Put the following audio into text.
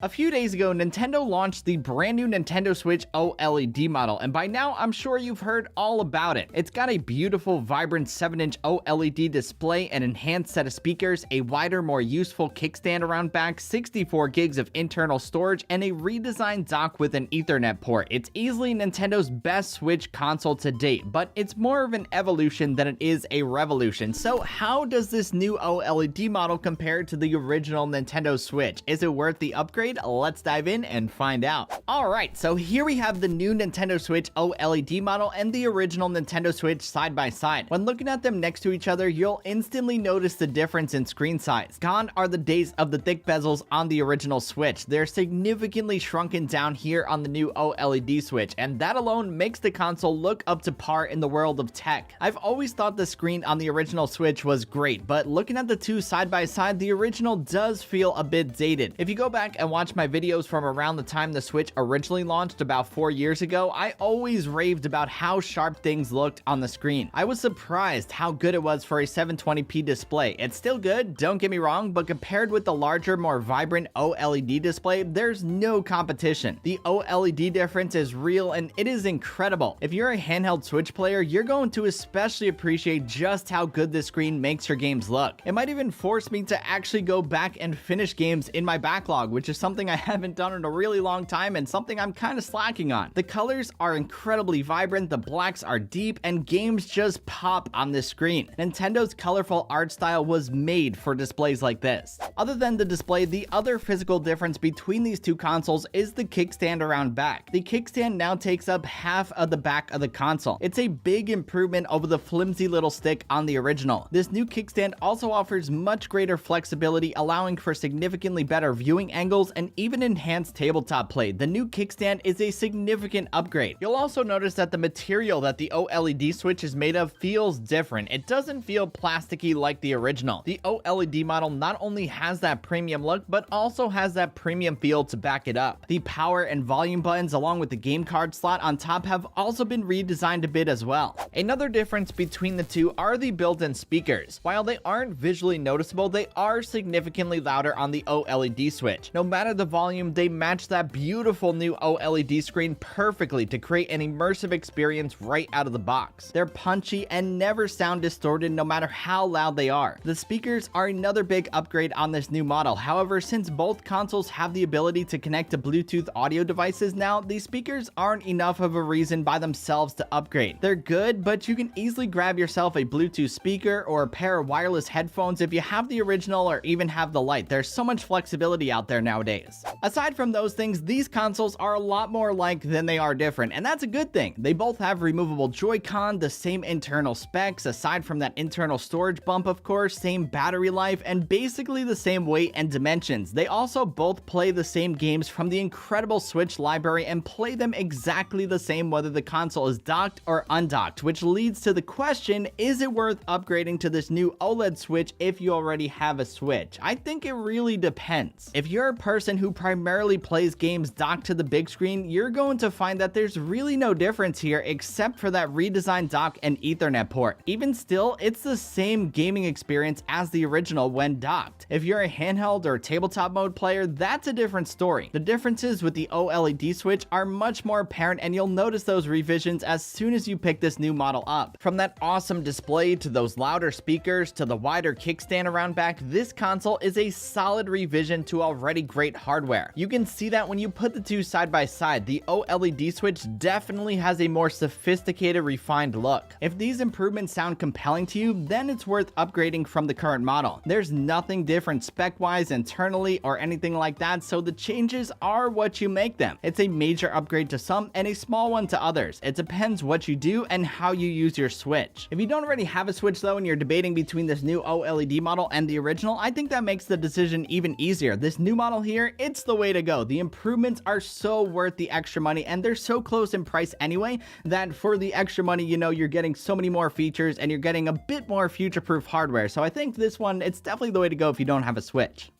A few days ago, Nintendo launched the brand new Nintendo Switch OLED model, and by now I'm sure you've heard all about it. It's got a beautiful, vibrant 7-inch OLED display, an enhanced set of speakers, a wider, more useful kickstand around back, 64 gigs of internal storage, and a redesigned dock with an Ethernet port. It's easily Nintendo's best Switch console to date, but it's more of an evolution than it is a revolution. So how does this new OLED model compare to the original Nintendo Switch? Is it worth the upgrade? Let's dive in and find out. Alright, so here we have the new Nintendo Switch OLED model and the original Nintendo Switch side by side. When looking at them next to each other, you'll instantly notice the difference in screen size. Gone are the days of the thick bezels on the original Switch. They're significantly shrunken down here on the new OLED Switch, and that alone makes the console look up to par in the world of tech. I've always thought the screen on the original Switch was great, but looking at the two side by side, the original does feel a bit dated. If you go back and watch my videos from around the time the Switch originally launched about 4 years ago, I always raved about how sharp things looked on the screen. I was surprised how good it was for a 720p display. It's still good, don't get me wrong, but compared with the larger, more vibrant OLED display, there's no competition. The OLED difference is real and it is incredible. If you're a handheld Switch player, you're going to especially appreciate just how good this screen makes your games look. It might even force me to actually go back and finish games in my backlog, which is something I haven't done in a really long time and something I'm kind of slacking on. The colors are incredibly vibrant, the blacks are deep, and games just pop on this screen. Nintendo's colorful art style was made for displays like this. Other than the display, the other physical difference between these two consoles is the kickstand around back. The kickstand now takes up half of the back of the console. It's a big improvement over the flimsy little stick on the original. This new kickstand also offers much greater flexibility, allowing for significantly better viewing angles and even enhanced tabletop play. The new kickstand is a significant upgrade. You'll also notice that the material that the OLED Switch is made of feels different. It doesn't feel plasticky like the original. The OLED model not only has that premium look, but also has that premium feel to back it up. The power and volume buttons along with the game card slot on top have also been redesigned a bit as well. Another difference between the two are the built-in speakers. While they aren't visually noticeable, they are significantly louder on the OLED Switch. No matter the volume, they match that beautiful new OLED screen perfectly to create an immersive experience right out of the box. They're punchy and never sound distorted no matter how loud they are. The speakers are another big upgrade on this new model. However, since both consoles have the ability to connect to Bluetooth audio devices now, these speakers aren't enough of a reason by themselves to upgrade. They're good, but you can easily grab yourself a Bluetooth speaker or a pair of wireless headphones if you have the original or even have the Lite. There's so much flexibility out there nowadays. Aside from those things, these consoles are a lot more alike than they are different, and that's a good thing. They both have removable Joy-Con, the same internal specs, aside from that internal storage bump, of course, same battery life, and basically the same weight and dimensions. They also both play the same games from the incredible Switch library and play them exactly the same whether the console is docked or undocked, which leads to the question, is it worth upgrading to this new OLED Switch if you already have a Switch? I think it really depends. If you're a person who primarily plays games docked to the big screen, you're going to find that there's really no difference here except for that redesigned dock and Ethernet port. Even still, it's the same gaming experience as the original when docked. If you're a handheld or tabletop mode player, that's a different story. The differences with the OLED Switch are much more apparent, and you'll notice those revisions as soon as you pick this new model up. From that awesome display to those louder speakers to the wider kickstand around back, this console is a solid revision to already great hardware. You can see that when you put the two side by side. The OLED Switch definitely has a more sophisticated, refined look. If these improvements sound compelling to you, then it's worth upgrading from the current model. There's nothing different spec-wise, internally, or anything like that, so the changes are what you make them. It's a major upgrade to some and a small one to others. It depends what you do and how you use your Switch. If you don't already have a Switch though and you're debating between this new OLED model and the original, I think that makes the decision even easier. This new model here, it's the way to go. The improvements are so worth the extra money, and they're so close in price anyway that for the extra money, you know, you're getting so many more features and you're getting a bit more future-proof hardware. So I think this one, it's definitely the way to go if you don't have a Switch.